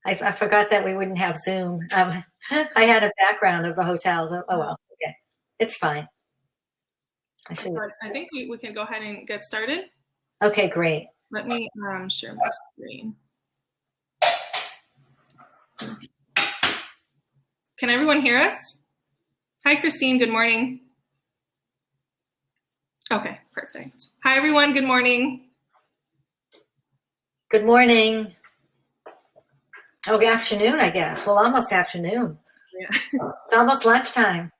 I forgot that we wouldn't have Zoom. I had a background of the hotels. Oh well, okay. It's fine. So I think we can go ahead and get started. Okay, great. Let me share my screen. Can everyone hear us? Hi, Christine. Good morning. Okay, perfect. Hi, everyone. Good morning. Good morning. Oh, good afternoon, I guess. Well, almost afternoon. Yeah. It's almost lunchtime.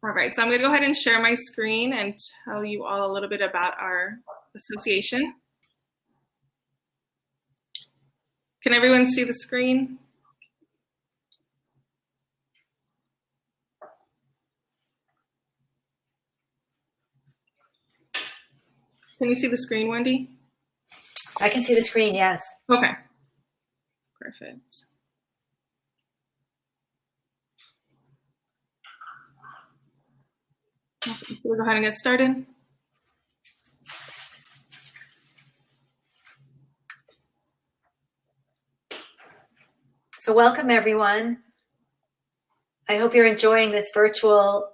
All right, so I'm going to go ahead and share my screen and tell you all a little bit about our association. Can everyone see the screen? Can you see the screen, Wendy? I can see the screen, yes. Okay, perfect. We'll go ahead and get started. So welcome, everyone. I hope you're enjoying this virtual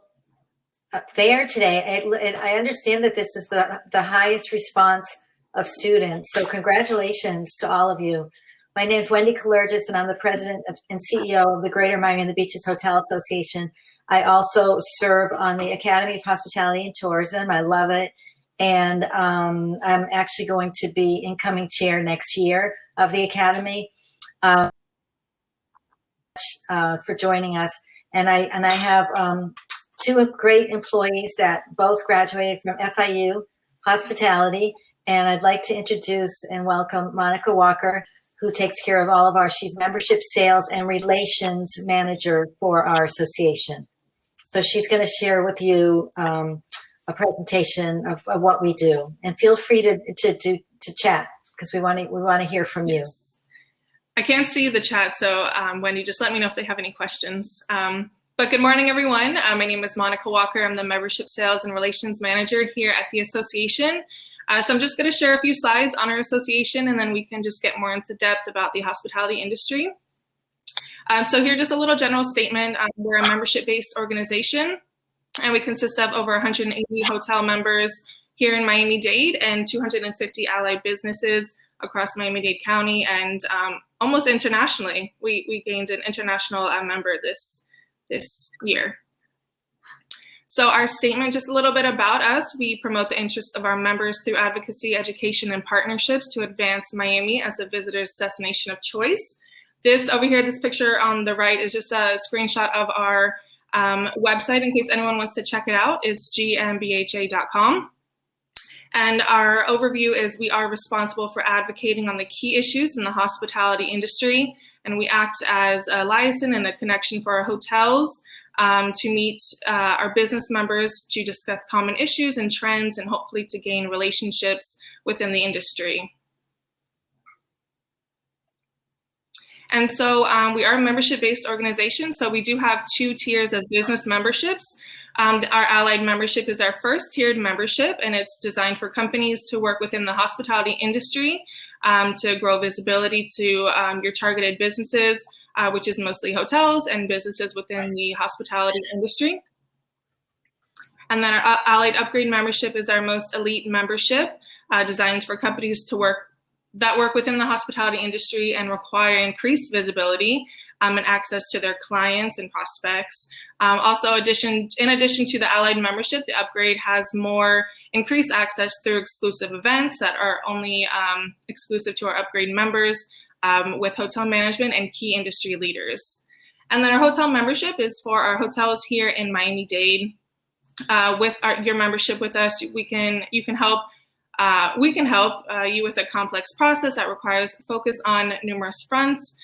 fair today. I understand that this is the highest response of students, so congratulations to all of you. My name is Wendy Kalergis, and I'm the president and CEO of the Greater Miami and the Beaches Hotel Association. I also serve on the Academy of Hospitality and Tourism. I love it. And I'm actually going to be incoming chair next year of the Academy. For joining us. And I have two great employees that both graduated from FIU Hospitality. And I'd like to introduce and welcome Monica Walker, who takes care of she's membership sales and relations manager for our association. So she's going to share with you a presentation of what we do. And feel free to chat, because we want to hear from you. I can't see the chat, so Wendy, just let me know if they have any questions. But good morning, everyone. My name is Monica Walker. I'm the Membership Sales and Relations Manager here at the association. So I'm just going to share a few slides on our association, and then we can just get more into depth about the hospitality industry. So here, just a little general statement. We're a membership-based organization, and we consist of over 180 hotel members here in Miami-Dade and 250 allied businesses across Miami-Dade County and almost internationally. We gained an international member this year. So our statement, just a little bit about us. We promote the interests of our members through advocacy, education, and partnerships to advance Miami as a visitor's destination of choice. This over here, this picture on the right is just a screenshot of our website in case anyone wants to check it out. It's gmbha.com. And our overview is we are responsible for advocating on the key issues in the hospitality industry, and we act as a liaison and a connection for our hotels to meet our business members to discuss common issues and trends, and hopefully to gain relationships within the industry. And so we are a membership-based organization, so we do have two tiers of business memberships. Our allied membership is our first tiered membership, and it's designed for companies to work within the hospitality industry to grow visibility to your targeted businesses, which is mostly hotels and businesses within the hospitality industry. And then our allied upgrade membership is our most elite membership, designed for companies to work within the hospitality industry and require increased visibility and access to their clients and prospects. Also, in addition to the allied membership, the upgrade has more increased access through exclusive events that are only exclusive to our upgrade members with hotel management and key industry leaders. And then our hotel membership is for our hotels here in Miami-Dade. With your membership with us, we can help you with a complex process that requires focus on numerous fronts,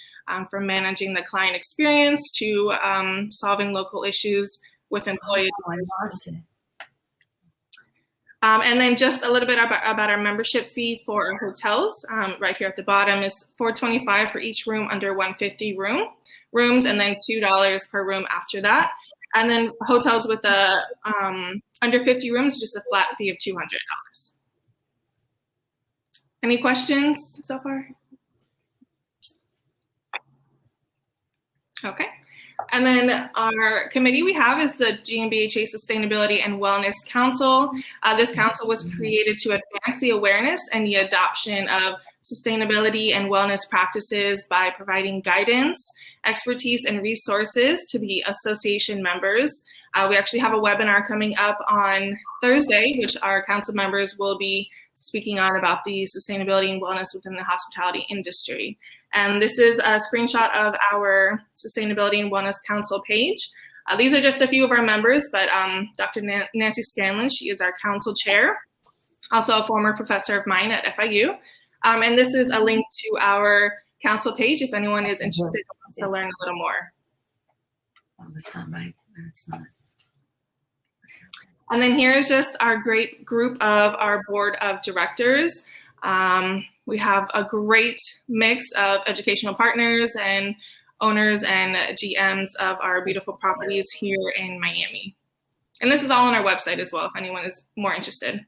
from managing the client experience to solving local issues with employee. And then just a little bit about our membership fee for our hotels. Right here at the bottom is $425 for each room under 150 rooms, and then $2 per room after that. And then hotels with under 50 rooms, just a flat fee of $200. Any questions so far? Okay. And then our committee we have is the GmbH Sustainability and Wellness Council. This council was created to advance the awareness and the adoption of sustainability and wellness practices by providing guidance, expertise, and resources to the association members. We actually have a webinar coming up on Thursday, which our council members will be speaking on about the sustainability and wellness within the hospitality industry. And this is a screenshot of our Sustainability and Wellness Council page. These are just a few of our members, but Dr. Nancy Scanlon, she is our council chair, also a former professor of mine at FIU. And this is a link to our council page if anyone is interested to learn a little more. Oh, that's not right. That's not. And then here's just our great group of our board of directors. We have a great mix of educational partners and owners and GMs of our beautiful properties here in Miami. And this is all on our website as well, if anyone is more interested.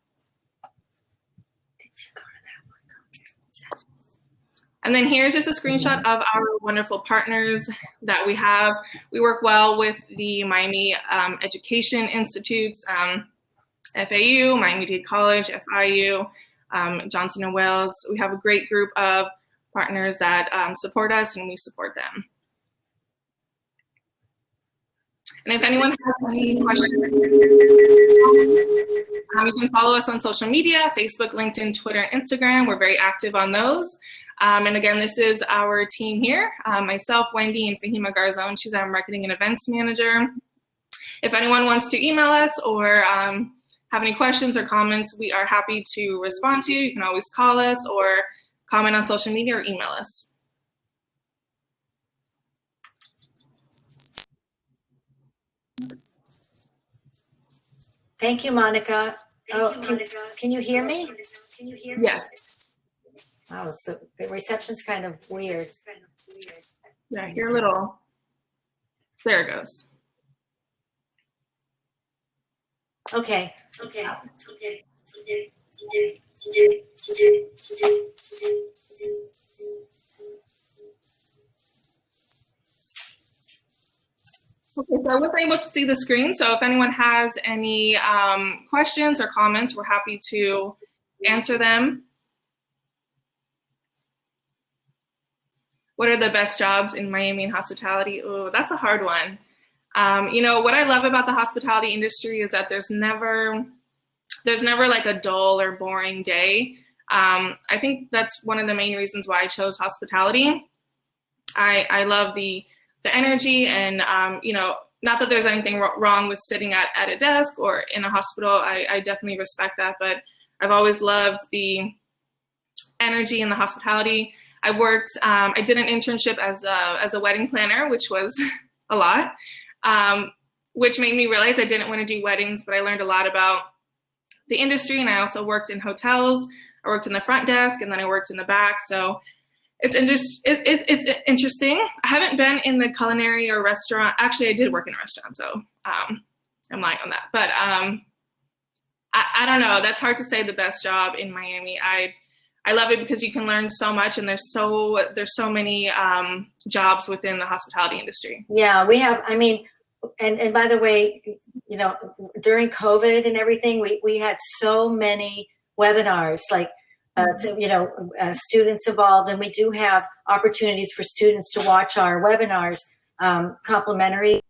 And then here's just a screenshot of our wonderful partners that we have. We work well with the Miami Education Institutes, FAU, Miami-Dade College, FIU, Johnson & Wales. We have a great group of partners that support us and we support them. And if anyone has any questions, you can follow us on social media, Facebook, LinkedIn, Twitter, and Instagram. We're very active on those. And again, this is our team here, myself, Wendy, and Fahima Garzon. She's our marketing and events manager. If anyone wants to email us or have any questions or comments, we are happy to respond to you. You can always call us or comment on social media or email us. Thank you, Monica. Can you hear me? Yes. Oh, so the reception's kind of weird. Yeah, you're a little, there it goes. Okay. Okay, so I was able to see the screen. So if anyone has any questions or comments, we're happy to answer them. What are the best jobs in Miami in hospitality? Oh, that's a hard one. You know, what I love about the hospitality industry is that there's never like a dull or boring day. I think that's one of the main reasons why I chose hospitality. I love the energy and, you know, not that there's anything wrong with sitting at a desk or in a hospital. I definitely respect that, but I've always loved the energy in the hospitality. I did an internship as a wedding planner, which was a lot, which made me realize I didn't want to do weddings, but I learned a lot about the industry. And I also worked in hotels. I worked in the front desk and then I worked in the back. So it's interesting. I haven't been in the culinary or restaurant. Actually, I did work in a restaurant, so I'm lying on that. But I don't know. That's hard to say the best job in Miami. I love it because you can learn so much, and there's so many jobs within the hospitality industry. Yeah, we have. I mean, and by the way, you know, during COVID and everything, we had so many webinars, like students involved, and we do have opportunities for students to watch our webinars complimentary,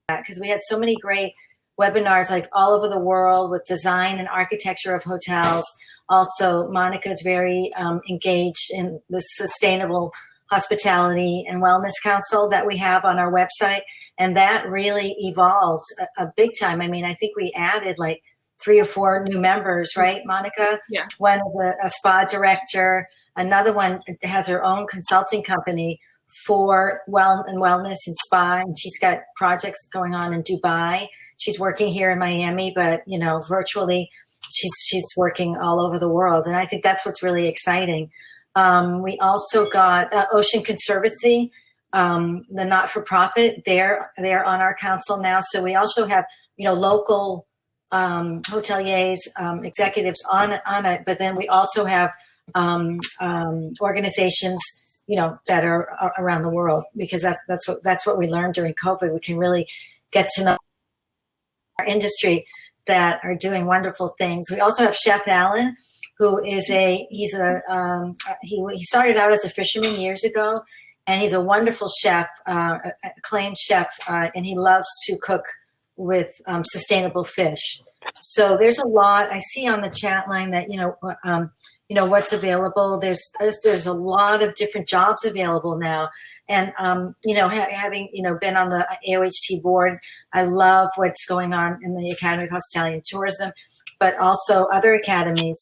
because we had so many great webinars like all over the world with design and architecture of hotels. Also, Monica is very engaged in the Sustainable Hospitality and Wellness Council that we have on our website. And that really evolved a big time. I mean, I think we added like 3 or 4 new members, right, Monica? Yeah. One was a spa director. Another one has her own consulting company for wellness and spa. And she's got projects going on in Dubai. She's working here in Miami, but, you know, virtually. She's working all over the world, and I think that's what's really exciting. We also got Ocean Conservancy, the not-for-profit. They're on our council now. So we also have, you know, local hoteliers, executives on it. But then we also have organizations that are around the world, because that's what we learned during COVID. We can really get to know our industry that are doing wonderful things. We also have Chef Allen, who is he started out as a fisherman years ago, and he's a wonderful chef, acclaimed chef, and he loves to cook with sustainable fish. So there's a lot I see on the chat line that what's available. There's a lot of different jobs available now, and having been on the AOHT board, I love what's going on in the Academy of Hospitality and Tourism, but also other academies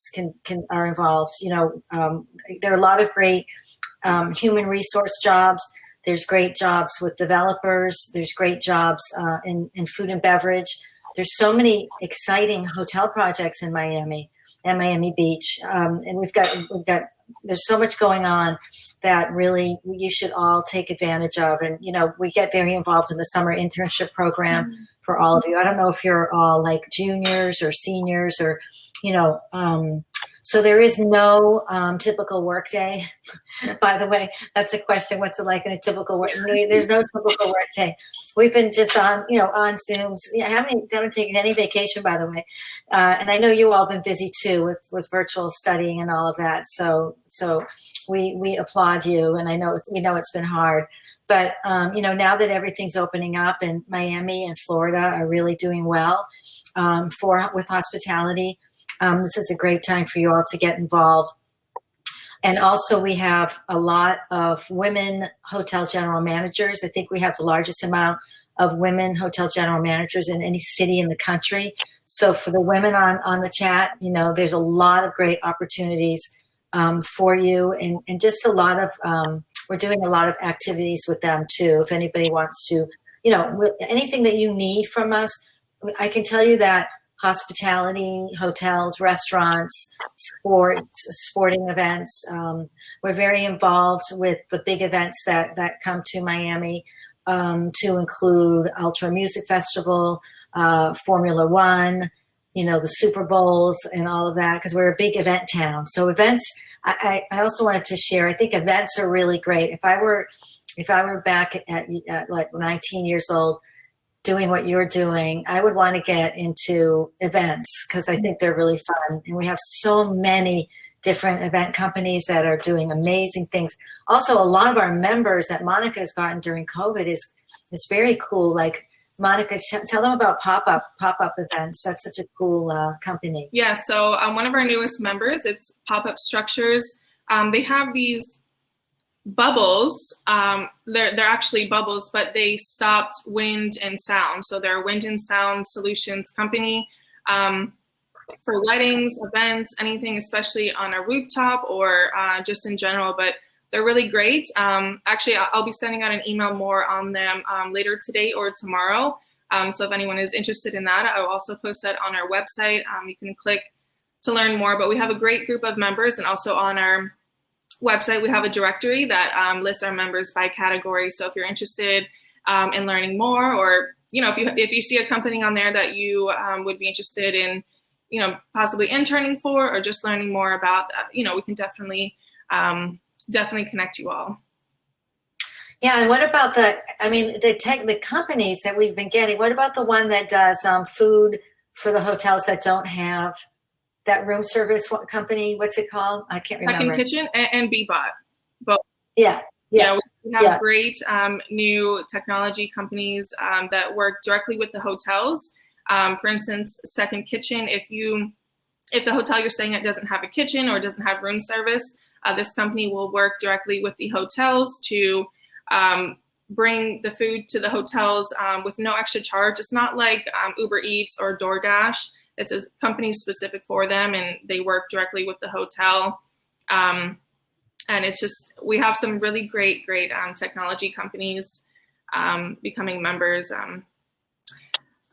are involved. There are a lot of great human resource jobs. There's great jobs with developers. There's great jobs in food and beverage. There's so many exciting hotel projects in Miami and Miami Beach, and we've got. There's so much going on that really you should all take advantage of. And we get very involved in the summer internship program for all of you. I don't know if you're all like juniors or seniors or so there is no typical work day. By the way, that's a question. What's it like in a typical work? There's no typical work day. We've been just on Zooms. I haven't taken any vacation, by the way. And I know you all been busy too with virtual studying and all of that. So we applaud you. And we know it's been hard. But, now that everything's opening up and Miami and Florida are really doing well with hospitality, this is a great time for you all to get involved. And also we have a lot of women hotel general managers. I think we have the largest amount of women hotel general managers in any city in the country. So for the women on the chat, there's a lot of great opportunities for you, and just a lot of, we're doing a lot of activities with them too. If anybody wants to, anything that you need from us, I can tell you that hospitality, hotels, restaurants, sporting events. We're very involved with the big events that come to Miami, to include Ultra Music Festival, Formula One, the Super Bowls and all of that, because we're a big event town. So events, I also wanted to share, I think events are really great. If I were back at like 19 years old, doing what you're doing, I would want to get into events because I think they're really fun. And we have so many different event companies that are doing amazing things. Also, a lot of our members that Monica has gotten during COVID is very cool. Like Monica, tell them about pop-up events. That's such a cool company. Yeah, so one of our newest members, it's Pop-Up Structures. They have these bubbles. They're actually bubbles, but they stopped wind and sound. So they're a wind and sound solutions company for weddings, events, anything, especially on a rooftop or just in general. But they're really great. Actually, I'll be sending out an email more on them later today or tomorrow. So if anyone is interested in that, I'll also post that on our website. You can click to learn more. But we have a great group of members, and also on our website, we have a directory that lists our members by category. So if you're interested in learning more, or if you see a company on there that you would be interested in, possibly interning for, or just learning more about, we can definitely connect you all. Yeah, and what about the companies that we've been getting? What about the one that does food for the hotels that don't have that room service company? What's it called? I can't remember. Second Kitchen and Bebot. Both. Yeah. We have great new technology companies that work directly with the hotels. For instance, Second Kitchen, if the hotel you're staying at doesn't have a kitchen or doesn't have room service, this company will work directly with the hotels to bring the food to the hotels with no extra charge. It's not like Uber Eats or DoorDash. It's a company specific for them, and they work directly with the hotel. And it's just, we have some really great technology companies becoming members.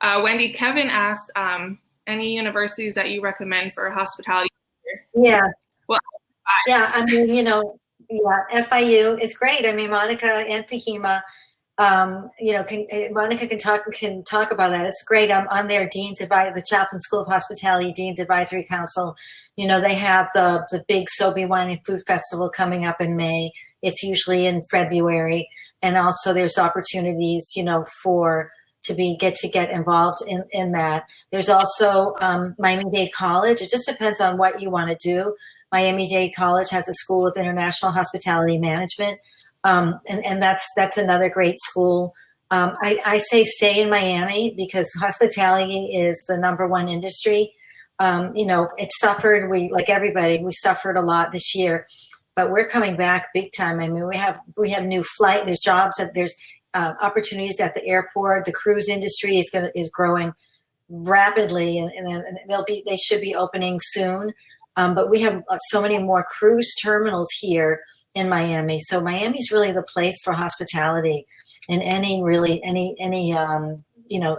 Wendy, Kevin asked, any universities that you recommend for hospitality? Yeah. Well, yeah, FIU is great. Monica and Fahima, Monica can talk about that. It's great. I'm on their the Chaplain School of Hospitality Dean's Advisory Council. They have the big Sobe Wine and Food Festival coming up in May It's usually in February. And also there's opportunities, get involved in that. There's also Miami-Dade College. It just depends on what you want to do. Miami-Dade College has a School of International Hospitality Management. And that's another great school. I say stay in Miami because hospitality is the number one industry. It suffered. Like everybody, we suffered a lot this year, but we're coming back big time. I mean, we have new flight. There's jobs. There's opportunities at the airport. The cruise industry is growing rapidly, and they should be opening soon. But we have so many more cruise terminals here in Miami. So Miami's really the place for hospitality in any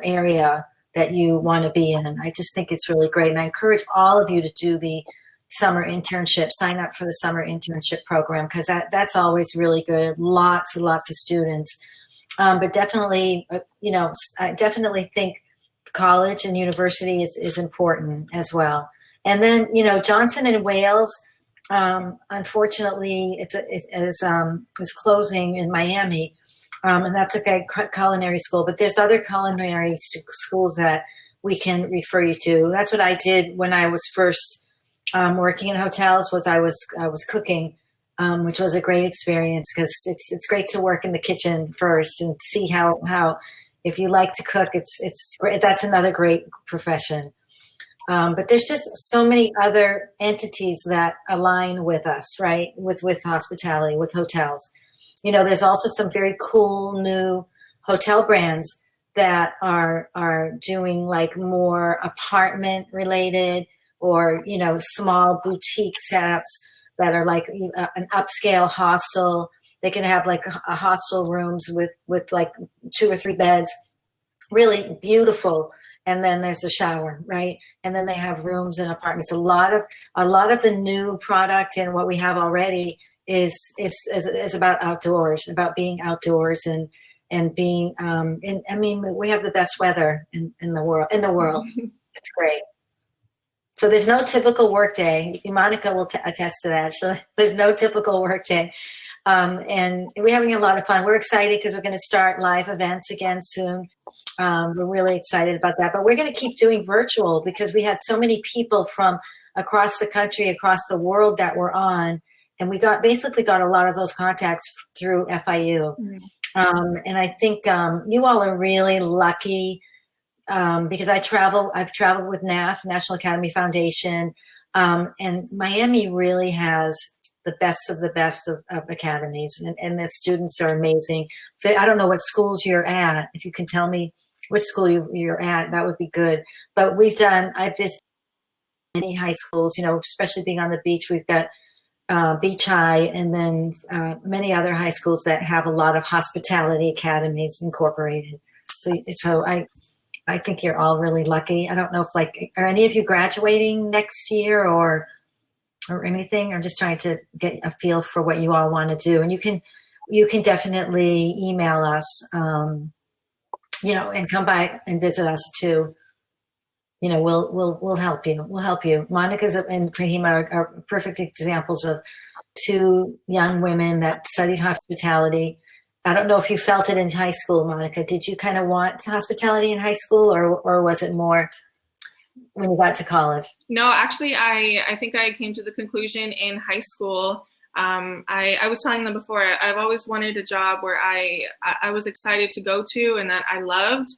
area that you want to be in. I just think it's really great. And I encourage all of you to do the summer internship, sign up for the summer internship program, because that's always really good. Lots and lots of students. But definitely, I definitely think college and university is important as well. And then, Johnson and Wales, unfortunately, is closing in Miami. And that's a culinary school, but there's other culinary schools that we can refer you to. That's what I did when I was first working in hotels. I was cooking, which was a great experience because it's great to work in the kitchen first and see how if you like to cook, it's great. That's another great profession. But there's just so many other entities that align with us, right? With hospitality, with hotels. There's also some very cool new hotel brands that are doing like more apartment related or, small boutique setups that are like an upscale hostel. They can have like a hostel rooms with like 2 or 3 beds, really beautiful. And then there's a shower, right? And then they have rooms and apartments. A lot of the new product and what we have already is about outdoors, about being outdoors and being. We have the best weather in the world. It's great. So there's no typical work day. Monica will attest to that. There's no typical work day. And we're having a lot of fun. We're excited because we're going to start live events again soon. We're really excited about that. But we're going to keep doing virtual because we had so many people from across the country, across the world that were on. And we basically got a lot of those contacts through FIU. Mm-hmm. And I think you all are really lucky because I've traveled with NAF, National Academy Foundation. And Miami really has the best of academies, and the students are amazing. I don't know what schools you're at. If you can tell me which school you're at, that would be good. But I've visited many high schools, especially being on the beach. We've got Beach High and then many other high schools that have a lot of hospitality academies incorporated. So I think you're all really lucky. I don't know if are any of you graduating next year or anything? I'm just trying to get a feel for what you all want to do. And you can definitely email us, and come by and visit us too. We'll help you. We'll help you. Monica's and Fahima are perfect examples of 2 young women that studied hospitality. I don't know if you felt it in high school, Monica. Did you kind of want hospitality in high school or was it more when you got to college? No, actually, I think I came to the conclusion in high school. I was telling them before, I've always wanted a job where I was excited to go to and that I loved.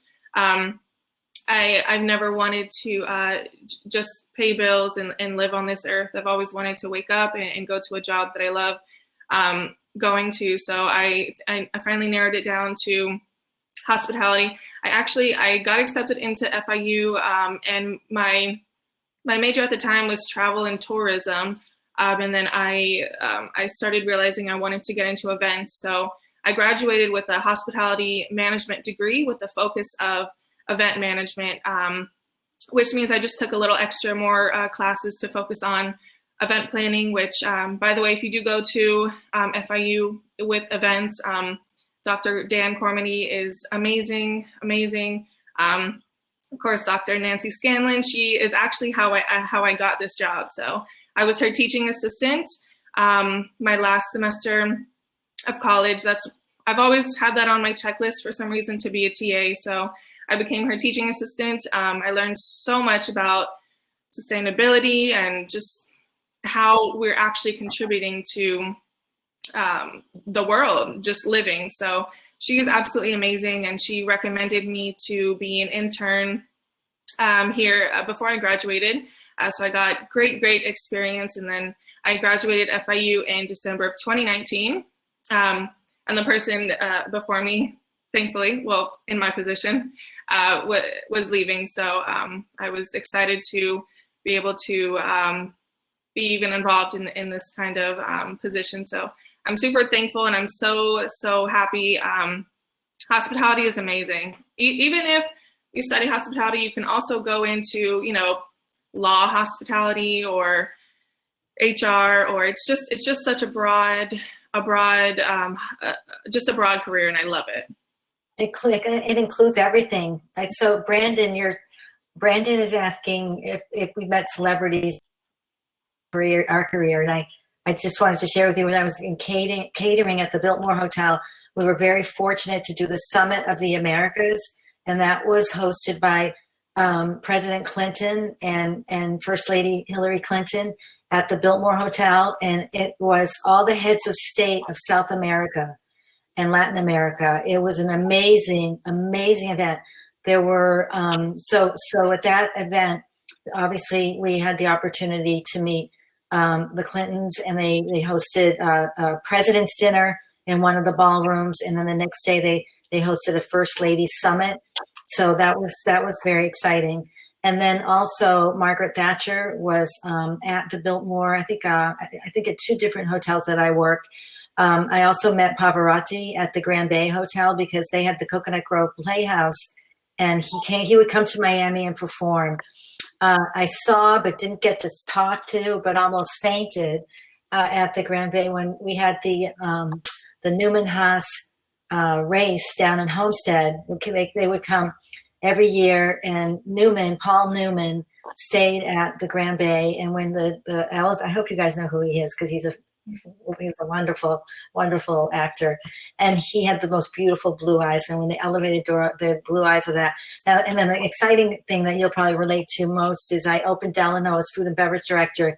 I've never wanted to just pay bills and live on this earth. I've always wanted to wake up and go to a job that I love going to. So I finally narrowed it down to hospitality. I got accepted into FIU, and my major at the time was travel and tourism. And then I started realizing I wanted to get into events. So I graduated with a hospitality management degree with the focus of event management, which means I just took a little more classes to focus on event planning, which, by the way, if you do go to FIU with events, Dr. Dan Cormany is amazing. Of course, Dr. Nancy Scanlon, she is actually how I got this job. So I was her teaching assistant my last semester of college. I've always had that on my checklist for some reason, to be a TA. So I became her teaching assistant. I learned so much about sustainability and just how we're actually contributing to the world, just living. So she is absolutely amazing, and she recommended me to be an intern here before I graduated. So I got great experience, and then I graduated FIU in December of 2019. And the person before me, thankfully, well, in my position, was leaving. So I was excited to be able to be even involved in this kind of position. So I'm super thankful, and I'm so happy. Hospitality is amazing. Even if you study hospitality, you can also go into, law hospitality or HR, or it's just such a broad career, and I love it. It includes everything. So Brandon is asking if we met celebrities our career, and I just wanted to share with you, when I was in catering at the Biltmore Hotel, we were very fortunate to do the Summit of the Americas, and that was hosted by President Clinton and First Lady Hillary Clinton at the Biltmore Hotel, and it was all the heads of state of South America and Latin America. It was an amazing event. There were so at that event, obviously we had the opportunity to meet the Clintons, and they hosted a president's dinner in one of the ballrooms, and then the next day they hosted a First Lady Summit. So that was very exciting. And then also Margaret Thatcher was at the Biltmore, I think at two different hotels that I worked. I also met Pavarotti at the Grand Bay Hotel, because they had the Coconut Grove Playhouse, and he would come to Miami and perform. I saw, but didn't get to talk to, but almost fainted at the Grand Bay when we had the Newman Haas race down in Homestead. They would come every year, and Paul Newman stayed at the Grand Bay. And when I hope you guys know who he is, because he's a wonderful actor, and he had the most beautiful blue eyes. And when the elevator door, the blue eyes were that. Now, and then the exciting thing that you'll probably relate to most is I opened Delano as food and beverage director,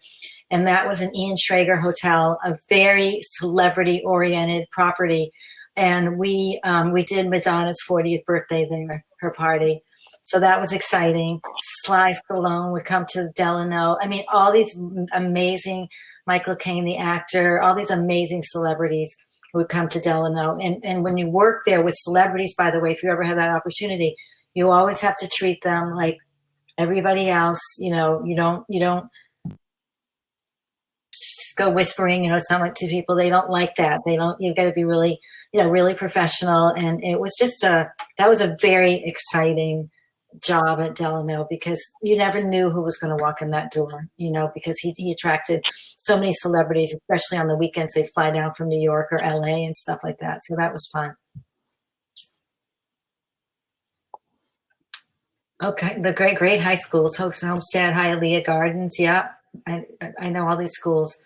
and that was an Ian Schrager hotel, a very celebrity-oriented property. And we did Madonna's 40th birthday there, her party. So that was exciting. Sly Stallone would come to Delano. I mean, all these amazing, Michael Caine, the actor, all these amazing celebrities would come to Delano. And when you work there with celebrities, by the way, if you ever have that opportunity, you always have to treat them like everybody else. You don't go whispering, something to people. They don't like that. You got to be really, really professional. And it was that was a very exciting job at Delano, because you never knew who was going to walk in that door, because he attracted so many celebrities, especially on the weekends. They'd fly down from New York or LA and stuff like that. So that was fun. Okay. The great high schools, Homestead, Hialeah Gardens. Yeah. I know all these schools.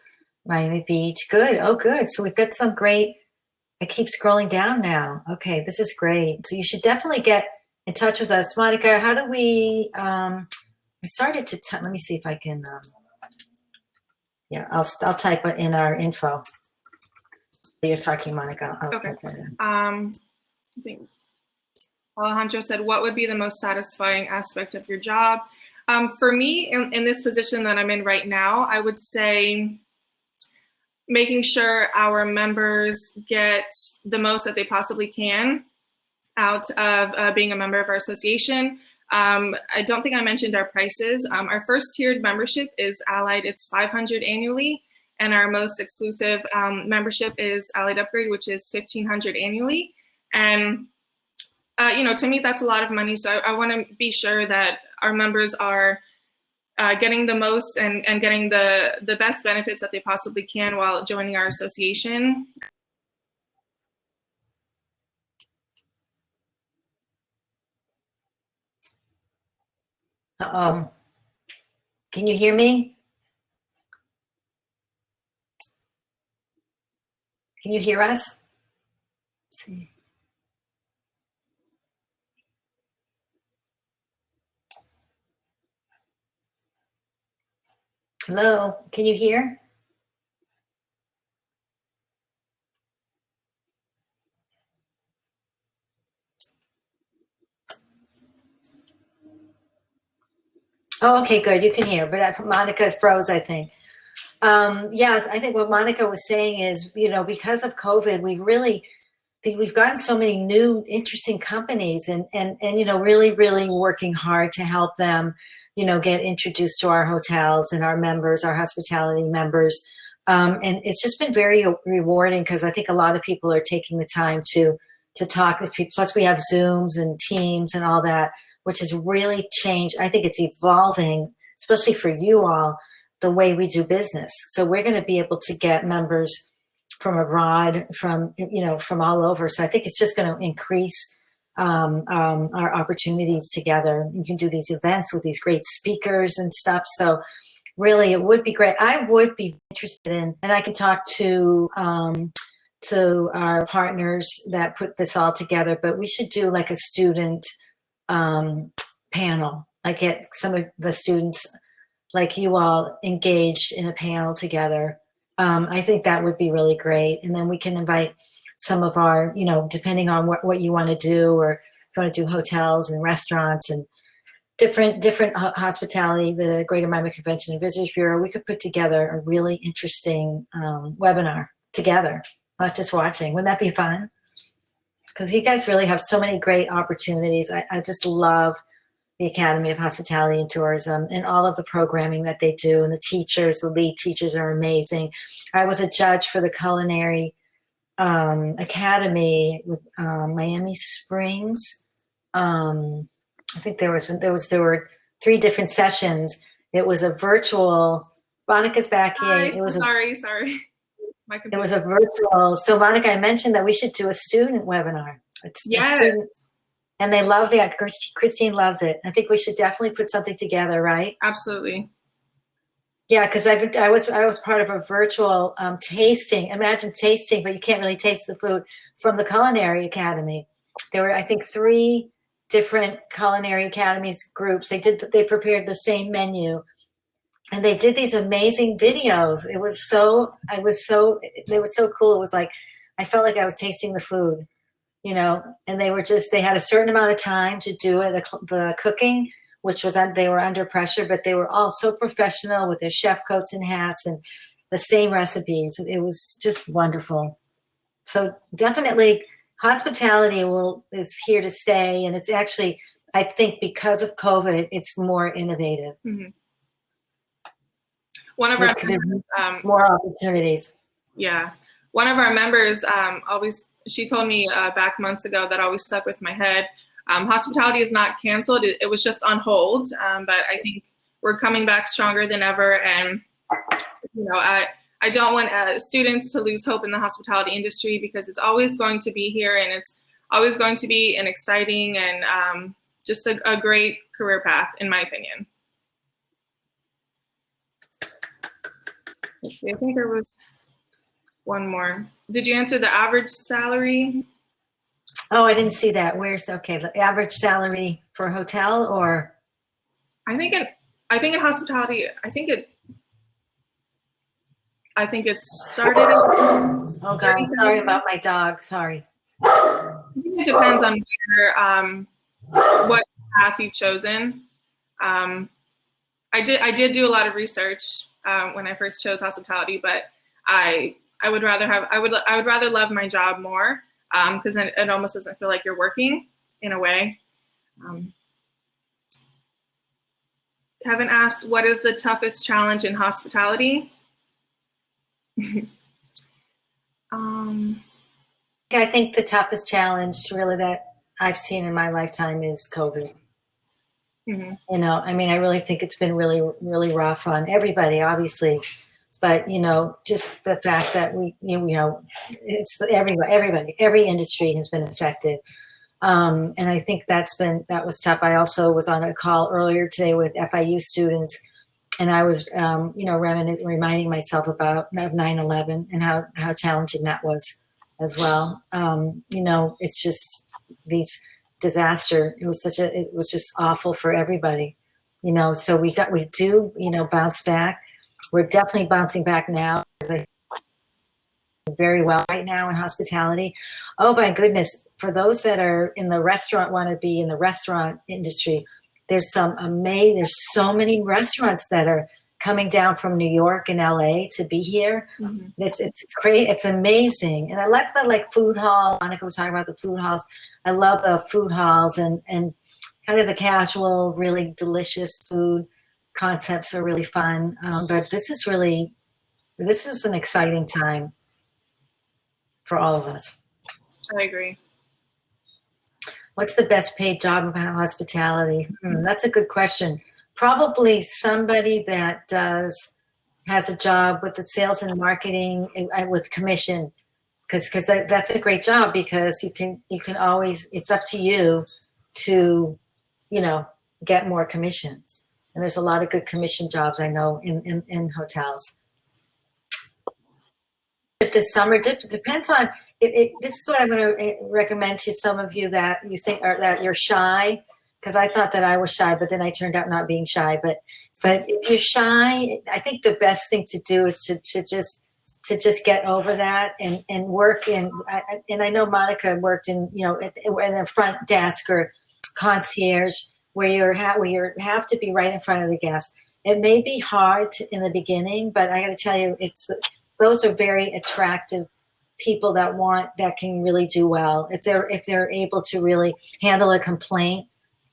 Miami Beach. Good. Oh, good. So we've got some great, I keep scrolling down now. Okay. This is great. So you should definitely get in touch with us. Monica, how do we, I started to, let me see if I can, I'll type it in our info. You're talking, Monica. Okay. I think Alejandro said, what would be the most satisfying aspect of your job? For me, in this position that I'm in right now, I would say making sure our members get the most that they possibly can out of being a member of our association. I don't think I mentioned our prices. Our first tiered membership is Allied, it's $500 annually. And our most exclusive membership is Allied Upgrade, which is $1,500 annually. And, to me, that's a lot of money. So I want to be sure that our members are getting the most and getting the best benefits that they possibly can while joining our association. Uh-oh. Can you hear me? Can you hear us? see. Hello, can you hear? Oh, okay, good. You can hear, but Monica froze, I think. Yeah, I think what Monica was saying is, because of COVID, we've gotten so many new, interesting companies, and really, really working hard to help them, get introduced to our hotels and our members, our hospitality members. And it's just been very rewarding because I think a lot of people are taking the time to talk with people. Plus, we have Zooms and Teams and all that, which has really changed. I think it's evolving, especially for you all, the way we do business. So we're going to be able to get members from abroad, from all over. So I think it's just going to increase our opportunities together. You can do these events with these great speakers and stuff. So really, it would be great. I would be interested in, and I can talk to our partners that put this all together, but we should do like a student panel, like get some of the students like you all engaged in a panel together. I think that would be really great. And then we can invite some of our, depending on what you want to do, or if you want to do hotels and restaurants and different hospitality, the Greater Miami Convention and Visitors Bureau, we could put together a really interesting webinar together, not just watching. Wouldn't that be fun? Because you guys really have so many great opportunities. I just love the Academy of Hospitality and Tourism and all of the programming that they do. And the teachers, the lead teachers are amazing. I was a judge for the Culinary Academy with Miami Springs. I think there were 3 different sessions. It was a virtual. Monica's back here. Sorry. It was a virtual. So Monica, I mentioned that we should do a student webinar. Yes. And they love that. Christine loves it. I think we should definitely put something together, right? Absolutely. Yeah, because I was part of a virtual tasting. Imagine tasting, but you can't really taste the food, from the Culinary Academy. There were, I think, 3 different Culinary Academies groups. They prepared the same menu, and they did these amazing videos. It was so cool. It was like I felt like I was tasting the food. And they had a certain amount of time to do it, the cooking, which was, they were under pressure, but they were all so professional with their chef coats and hats and the same recipes. It was just wonderful. So definitely hospitality is here to stay. And it's actually, I think because of COVID, it's more innovative. Mm-hmm. One of our members, more opportunities. Yeah. One of our members she told me back months ago that always stuck with my head. Hospitality is not canceled. It was just on hold. But I think we're coming back stronger than ever. And, I don't want students to lose hope in the hospitality industry, because it's always going to be here, and it's always going to be an exciting and just a great career path, in my opinion. I think there was one more. Did you answer the average salary? Oh, I didn't see that. The average salary for a hotel, or? I think in hospitality, I think it started. Oh God, sorry about my dog. Sorry. I think it depends on what path you've chosen. I did do a lot of research when I first chose hospitality, but I would rather love my job more, because then it almost doesn't feel like you're working in a way. Kevin asked, what is the toughest challenge in hospitality? I think the toughest challenge really that I've seen in my lifetime is COVID. Mm-hmm. I really think it's been really, really rough on everybody, obviously. But, just the fact that it's everybody, every industry has been affected. And I think that was tough. I also was on a call earlier today with FIU students, and I was, reminding myself about 9/11 and how challenging that was as well. It's just these disaster. It was just awful for everybody. So we do bounce back. We're definitely bouncing back now. Very well right now in hospitality. Oh my goodness. For those that are in the restaurant, want to be in the restaurant industry, there's so many restaurants that are coming down from New York and LA to be here. Mm-hmm. It's great. It's amazing. And I like the food hall. Monica was talking about the food halls. I love the food halls and kind of the casual, really delicious food concepts are really fun. But this is an exciting time for all of us. I agree. What's the best paid job in hospitality? That's a good question. Probably somebody that has a job with the sales and marketing and with commission, because that's a great job, because you can always, it's up to you to, get more commission. And there's a lot of good commission jobs I know in hotels. This summer depends on it. This is what I'm going to recommend to some of you that you think that you're shy, because I thought that I was shy, but then I turned out not being shy. But if you're shy, I think the best thing to do is to just get over that and work in. And I know Monica worked in in the front desk or concierge, where you have to be right in front of the guest. It may be hard in the beginning, but I got to tell you, those are very attractive people that can really do well if they're able to really handle a complaint,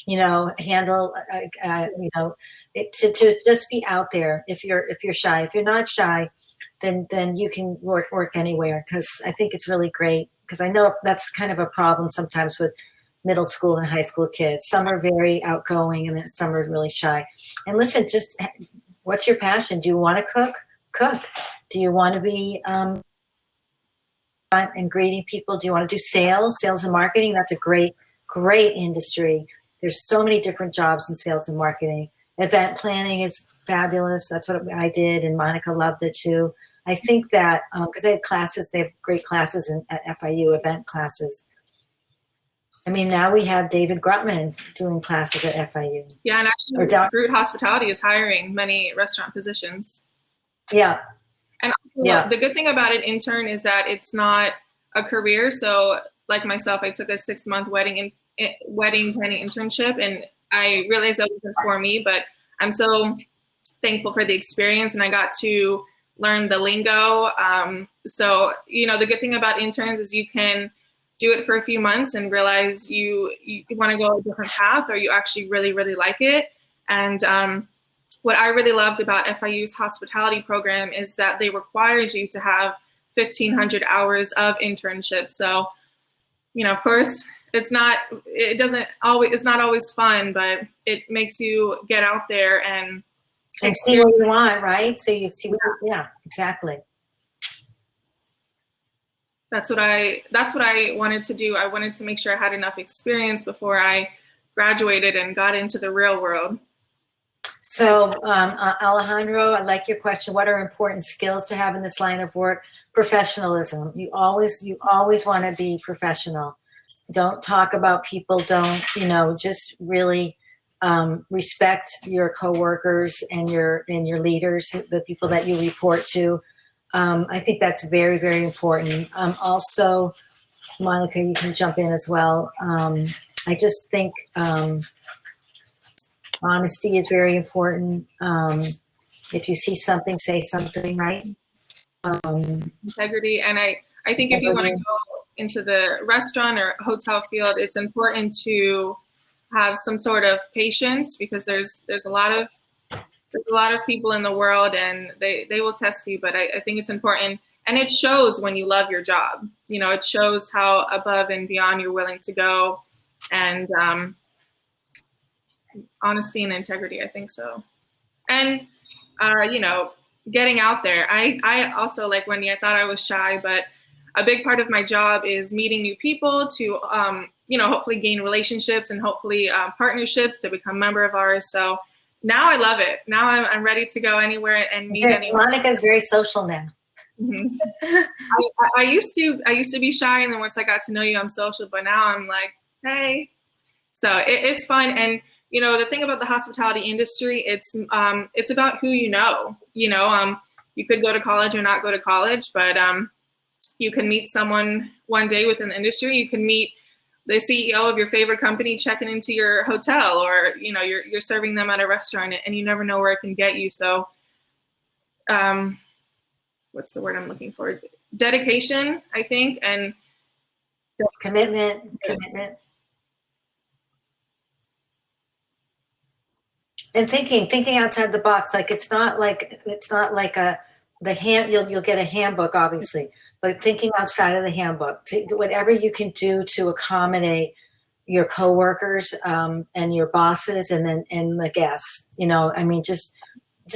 to just be out there. If you're shy, if you're not shy, then you can work anywhere, because I think it's really great, because I know that's kind of a problem sometimes with middle school and high school kids. Some are very outgoing and then some are really shy. And listen, just what's your passion? Do you want to cook? Cook. Do you want to be and greeting people? Do you want to do sales and marketing? That's a great industry. There's so many different jobs in sales and marketing. Event planning is fabulous. That's what I did, and Monica loved it too. I think that because they have great classes at FIU, event classes. I mean, now we have David Grutman doing classes at FIU. Yeah, and actually, Root Hospitality is hiring many restaurant positions. Yeah. And also, the good thing about an intern is that it's not a career. So like myself, I took a 6-month wedding planning internship, and I realized that wasn't for me, but I'm so thankful for the experience, and I got to learn the lingo. So, the good thing about interns is you can do it for a few months and realize you want to go a different path, or you actually really, really like it. And what I really loved about FIU's hospitality program is that they required you to have 1,500 hours of internship. So, of course, it's not always fun, but it makes you get out there and see what you want, right? So you see, exactly. That's what I wanted to do. I wanted to make sure I had enough experience before I graduated and got into the real world. So, Alejandro, I like your question. What are important skills to have in this line of work? Professionalism. You always want to be professional. Don't talk about people. Don't, just really respect your coworkers and your leaders, the people that you report to. I think that's very, very important. Also, Monica, you can jump in as well. I just think honesty is very important. If you see something, say something, right? Integrity. And I think if you want to go into the restaurant or hotel field, it's important to have some sort of patience, because there's a lot of people in the world, and they will test you. But I think it's important, and it shows when you love your job. It shows how above and beyond you're willing to go, and honesty and integrity, I think so. And getting out there. I also, like Wendy, I thought I was shy, but a big part of my job is meeting new people to hopefully gain relationships and hopefully partnerships to become a member of ours. So now I love it. Now I'm ready to go anywhere and meet anyone. Monica's very social now. Mhm. I used to be shy, and then once I got to know you, I'm social. But now I'm like, hey. So it's fun. And the thing about the hospitality industry, it's about who you know. You could go to college or not go to college, but you can meet someone one day within the industry. You can meet the CEO of your favorite company checking into your hotel, or you're serving them at a restaurant, and you never know where it can get you. So, what's the word I'm looking for? Dedication, I think, and Commitment. And thinking outside the box. Like it's not like you'll get a handbook, obviously, but thinking outside of the handbook, whatever you can do to accommodate your coworkers and your bosses, and the guests. I mean, just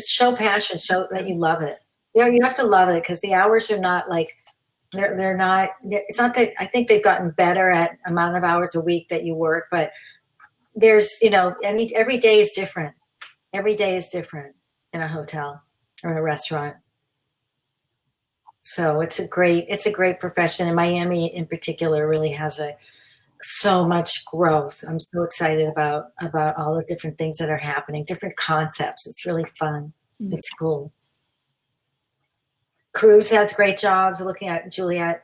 show passion, show that you love it. You have to love it, because the hours are not like they're not. It's not that I think they've gotten better at amount of hours a week that you work, but there's every day is different. Every day is different in a hotel or in a restaurant. So it's a great profession, and Miami in particular really has so much growth. I'm so excited about all the different things that are happening, different concepts. It's really fun. Mm-hmm. It's cool. Cruise has great jobs. Looking at Juliet,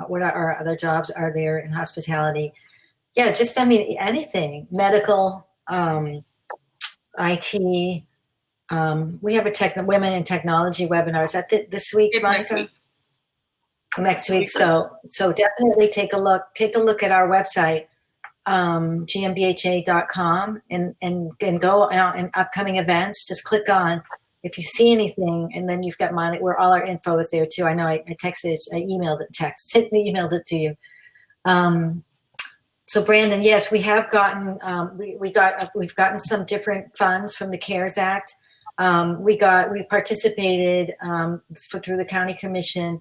what our other jobs are there in hospitality? Yeah, just anything, medical, IT. We have a women in technology webinar. Is that this week? It's next week. Next week. So definitely take a look at our website, gmbha.com, and go out in upcoming events. Just click on if you see anything, and then you've got where all our info is there too. I know I emailed it to you. So Brandon, yes, we have gotten we've gotten some different funds from the CARES Act. We participated through the county commission.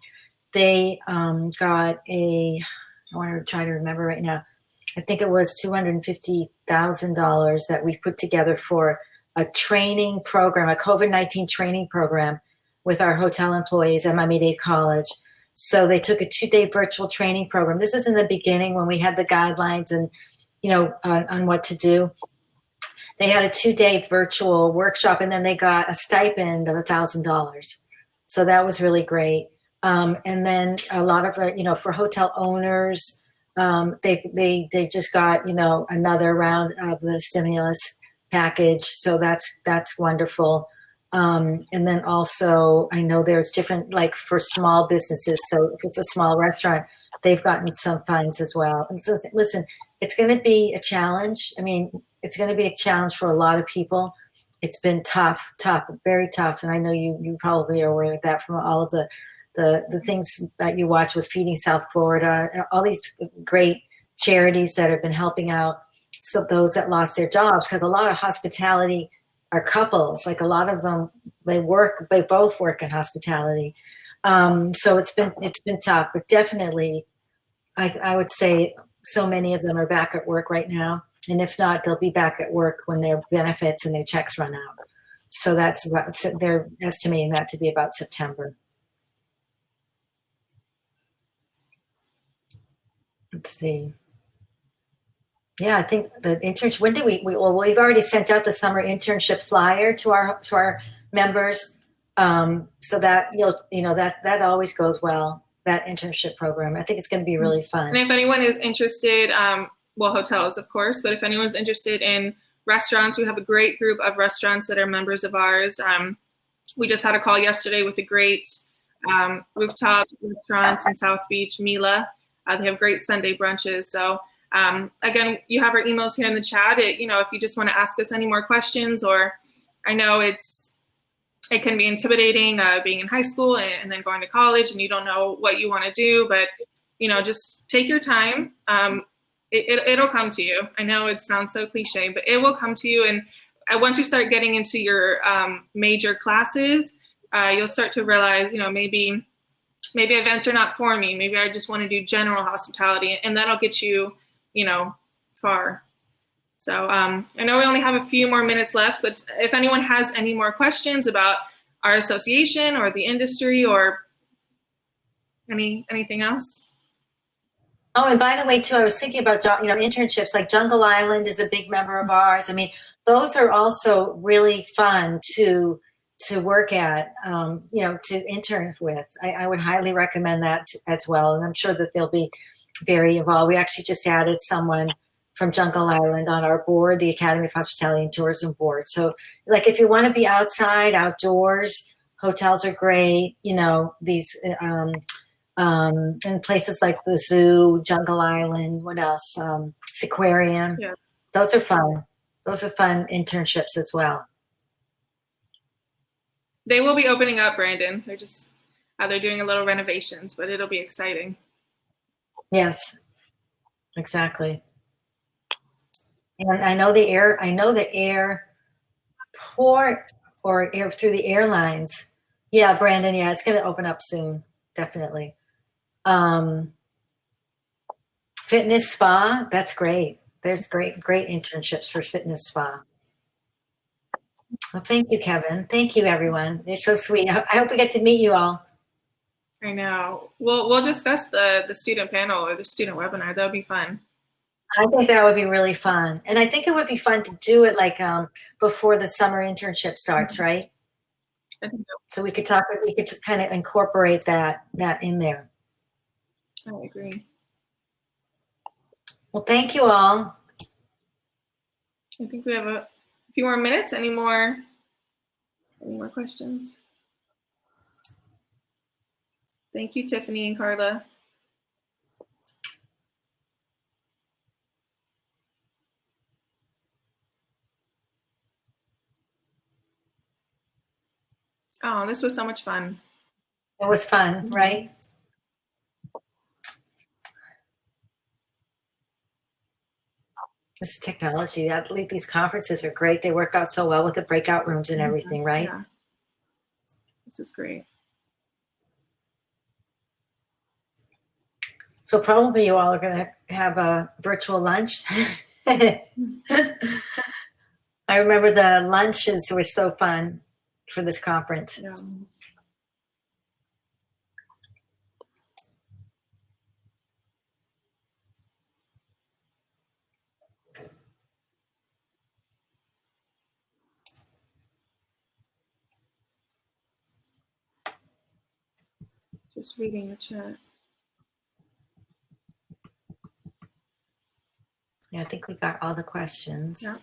They got I want to try to remember right now. I think it was $250,000 that we put together for a training program, a COVID-19 training program with our hotel employees at Miami-Dade College. So they took a 2-day virtual training program. This is in the beginning when we had the guidelines and, on what to do. They had a 2-day virtual workshop, and then they got a stipend of $1,000. So that was really great. And then a lot of, for hotel owners, they just got, another round of the stimulus package. So that's wonderful. And then also I know there's different, like for small businesses. So if it's a small restaurant, they've gotten some funds as well. And so listen, it's going to be a challenge. I mean, it's going to be a challenge for a lot of people. It's been tough, very tough. And I know you probably are aware of that from all of the things that you watch with Feeding South Florida, all these great charities that have been helping out those that lost their jobs, because a lot of hospitality are couples. Like a lot of them, they both work in hospitality. So it's been tough, but definitely I would say so many of them are back at work right now. And if not, they'll be back at work when their benefits and their checks run out. So they're estimating that to be about September. Let's see. Yeah, I think the internship. When do we've already sent out the summer internship flyer to our members, so that that always goes well. That internship program, I think it's going to be really fun. And if anyone is interested, hotels of course, but if anyone's interested in restaurants, we have a great group of restaurants that are members of ours. We just had a call yesterday with a great rooftop restaurant in South Beach, Mila. They have great Sunday brunches. So again, you have our emails here in the chat. If you just want to ask us any more questions, or I know it can be intimidating being in high school and then going to college and you don't know what you want to do, but just take your time. It'll come to you. I know it sounds so cliche, but it will come to you. And once you start getting into your major classes, you'll start to realize, maybe events are not for me. Maybe I just want to do general hospitality, and that'll get you, far. So I know we only have a few more minutes left, but if anyone has any more questions about our association or the industry or Anything else? Oh, and by the way, too, I was thinking about, internships, like Jungle Island is a big member of ours. I mean, those are also really fun to work at, to intern with. I would highly recommend that as well. And I'm sure that they'll be very involved. We actually just added someone from Jungle Island on our board, the Academy of Hospitality and Tourism Board. So like, if you want to be outside, outdoors, hotels are great, these, and places like the zoo, Jungle Island, what else? Seaquarium. Yeah. Those are fun. Those are fun internships as well. They will be opening up, Brandon. They're doing a little renovations, but it'll be exciting. Yes, exactly. And I know the airport or air through the airlines. Yeah, Brandon. Yeah, it's going to open up soon. Definitely. Fitness spa. That's great. There's great internships for fitness spa. Well, thank you, Kevin. Thank you, everyone. You're so sweet. I hope we get to meet you all. I know. We'll discuss the student panel or the student webinar. That'll be fun. I think that would be really fun. And I think it would be fun to do it like before the summer internship starts, right? I think So we could kind of incorporate that in there. I agree. Well, thank you all. I think we have a few more minutes. Any more questions? Thank you, Tiffany and Carla. Oh, this was so much fun. It was fun, right? This technology, these conferences are great. They work out so well with the breakout rooms and everything, right? Yeah. This is great. So probably you all are going to have a virtual lunch. I remember the lunches were so fun for this conference. Yeah. Just reading the chat. Yeah, I think we got all the questions. Yeah.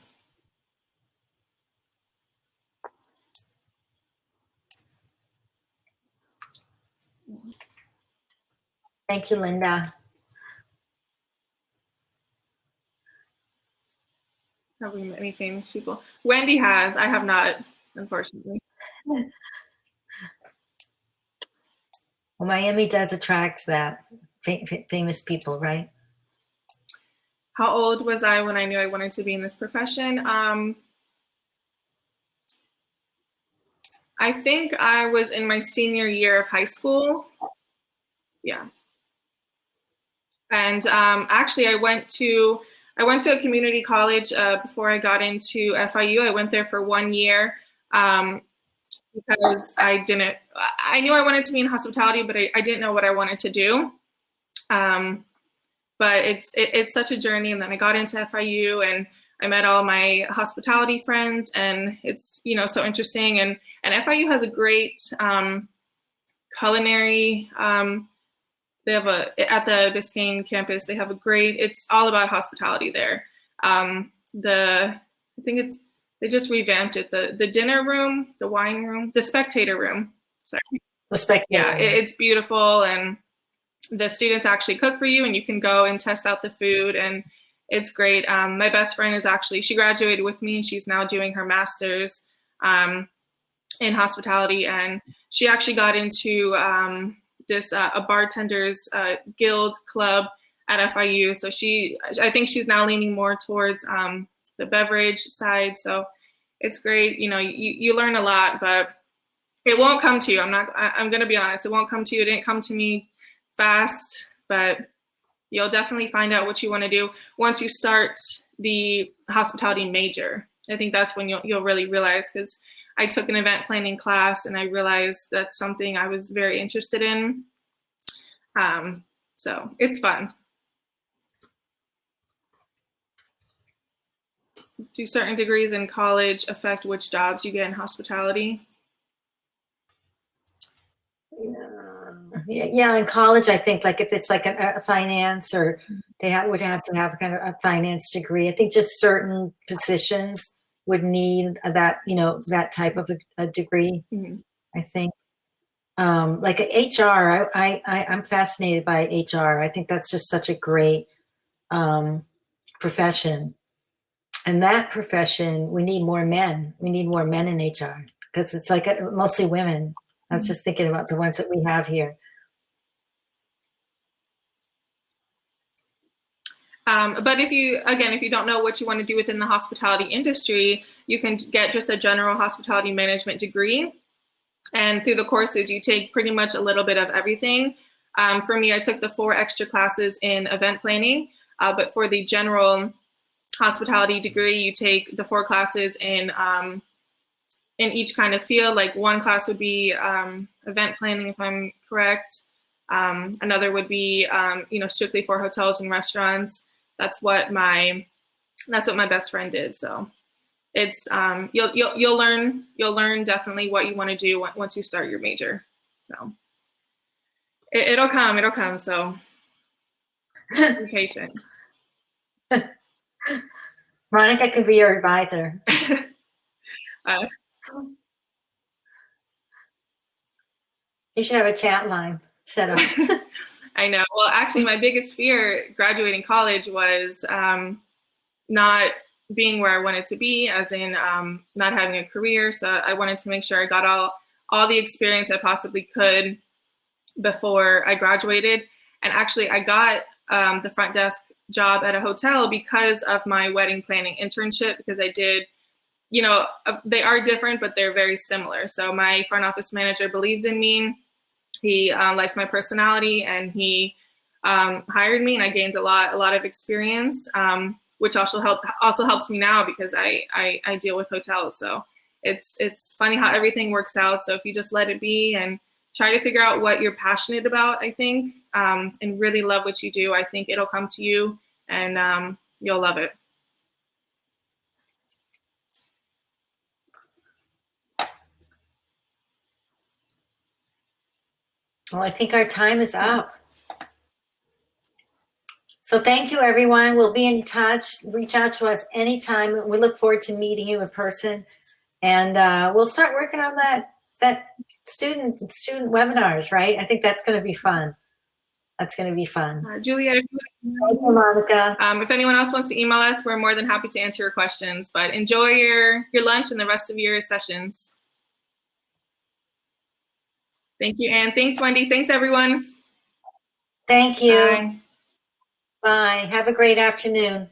Thank you, Linda. Probably many famous people. Wendy has. I have not, unfortunately. Well, Miami does attract that famous people, right? How old was I when I knew I wanted to be in this profession? I think I was in my senior year of high school. Yeah. And actually, I went to a community college before I got into FIU. I went there for 1 year because I knew I wanted to be in hospitality, but I didn't know what I wanted to do. But it's such a journey. And then I got into FIU and I met all my hospitality friends, and it's, so interesting. And FIU has a great culinary. They have at the Biscayne campus, they have it's all about hospitality there. They just revamped it. The dinner room, the wine room, the spectator room. Sorry. The spectator room. It's beautiful. And the students actually cook for you, and you can go and test out the food, and it's great. My best friend she graduated with me, and she's now doing her master's in hospitality. And she actually got into a bartenders guild club at FIU. So I think she's now leaning more towards the beverage side. So it's great. You learn a lot, but it won't come to you. I'm going to be honest. It won't come to you. It didn't come to me fast, but you'll definitely find out what you want to do once you start the hospitality major. I think that's when you'll really realize, because I took an event planning class and I realized that's something I was very interested in. So it's fun. Do certain degrees in college affect which jobs you get in hospitality? Yeah, in college, I think like if it's like a finance, or they would have to have kind of a finance degree. I think just certain positions would need that, that type of a degree. Mm-hmm. I think like HR, I'm fascinated by HR. I think that's just such a great profession. And that profession, we need more men. We need more men in HR because it's like mostly women. I was just thinking about the ones that we have here. But if you don't know what you want to do within the hospitality industry, you can get just a general hospitality management degree. And through the courses, you take pretty much a little bit of everything. For me, I took the 4 extra classes in event planning. But for the general hospitality degree, you take the 4 classes in each kind of field. Like one class would be event planning, if I'm correct. Another would be strictly for hotels and restaurants. That's what my best friend did. So it's you'll learn definitely what you want to do once you start your major. So it'll come. So be patient. Monica could be your advisor. You should have a chat line set up. I know. Well, actually, my biggest fear graduating college was not being where I wanted to be, as in not having a career. So I wanted to make sure I got all the experience I possibly could before I graduated. And actually, I got the front desk job at a hotel because of my wedding planning internship, because I did, they are different, but they're very similar. So my front office manager believed in me. He liked my personality, and he hired me, and I gained a lot of experience, which also helps me now because I deal with hotels. So it's funny how everything works out. So if you just let it be and try to figure out what you're passionate about, I think, and really love what you do, I think it'll come to you, and you'll love it. Well, I think our time is up. So thank you, everyone. We'll be in touch. Reach out to us anytime. We look forward to meeting you in person. And we'll start working on that student webinars, right? I think that's going to be fun. That's going to be fun. Julia, thank you, Monica. If anyone else wants to email us, we're more than happy to answer your questions. But enjoy your lunch and the rest of your sessions. Thank you, Anne. Thanks, Wendy. Thanks, everyone. Thank you. Bye. Bye. Have a great afternoon.